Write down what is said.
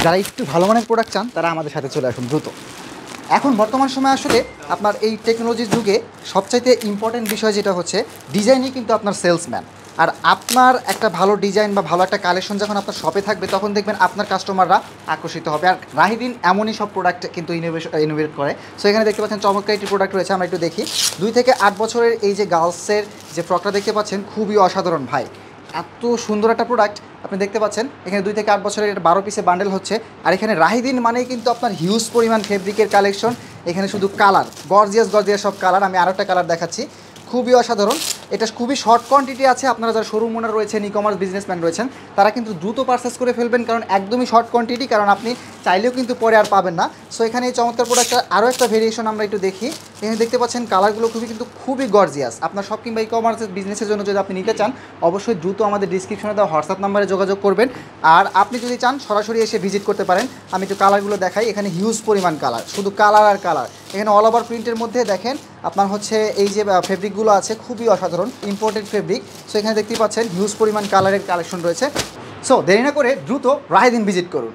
যারা একটু ভালো মানের প্রোডাক্ট চান তারা আমাদের সাথে চলে আসুন দ্রুত। এখন বর্তমান সময়ে আসলে আপনার এই টেকনোলজির যুগে সবচাইতে ইম্পর্টেন্ট বিষয় যেটা হচ্ছে ডিজাইনই কিন্তু আপনার সেলসম্যান। আর আপনার একটা ভালো ডিজাইন বা ভালো একটা কালেকশন যখন আপনার শপে থাকবে তখন দেখবেন আপনার কাস্টমাররা আকর্ষিত হবে। আর রাহিদিন এমনই সব প্রোডাক্ট কিন্তু ইনোভেট করে। সো এখানে দেখতে পাচ্ছেন চমৎকার একটি প্রোডাক্ট রয়েছে, আমরা একটু দেখি। 2 থেকে 8 বছরের এই যে গার্লসের যে ফ্রকটা দেখতে পাচ্ছেন খুবই অসাধারণ ভাই, এত সুন্দর একটা প্রোডাক্ট আপনি দেখতে পাচ্ছেন। এখানে 2 থেকে 8 বছরের এটা 12 পিসে বান্ডেল হচ্ছে। আর এখানে রাহিদিন মানেই কিন্তু আপনার হিউজ পরিমাণ ফেব্রিকের কালেকশন। এখানে শুধু কালার গর্জিয়াস সব কালার। আমি আরও একটা কালার দেখাচ্ছি, খুবই অসাধারণ। এটা খুবই শর্ট কোয়ান্টিটি আছে। আপনারা যারা শোরুম ওনার রয়েছেন, ই কমার্স বিজনেসম্যান রয়েছেন, তারা কিন্তু দ্রুত পারচেস করে ফেলবেন, কারণ একদমই শর্ট কোয়ান্টিটি, কারণ আপনি চাইলেও কিন্তু পরে আর পাবেন না। সো এখানে এই চমৎকার প্রোডাক্টটা আরও একটা ভেরিয়েশন আমরা একটু দেখি। এখানে দেখতে পাচ্ছেন কালারগুলো খুবই গর্জিয়াস। আপনার শপ কিংবা ই কমার্সের বিজনেসের জন্য যদি আপনি নিতে চান, অবশ্যই দ্রুত আমাদের ডিসক্রিপশনে দেওয়া হোয়াটসঅ্যাপ নাম্বারে যোগাযোগ করবেন। আর আপনি যদি চান সরাসরি এসে ভিজিট করতে পারেন। আমি একটু কালারগুলো দেখাই। এখানে হিউজ পরিমাণ কালার, শুধু কালার আর কালার। এখানে অল ওভার প্রিন্টের মধ্যে দেখেন আপনার হচ্ছে এই যে ফেব্রিকগুলো আছে খুবই অসাধারণ, ইম্পোর্টেড ফেব্রিক। সো এখানে দেখতেই পাচ্ছেন হিউজ পরিমাণ কালারের কালেকশন রয়েছে। সো দেরি না করে দ্রুত রাহিদিন ভিজিট করুন।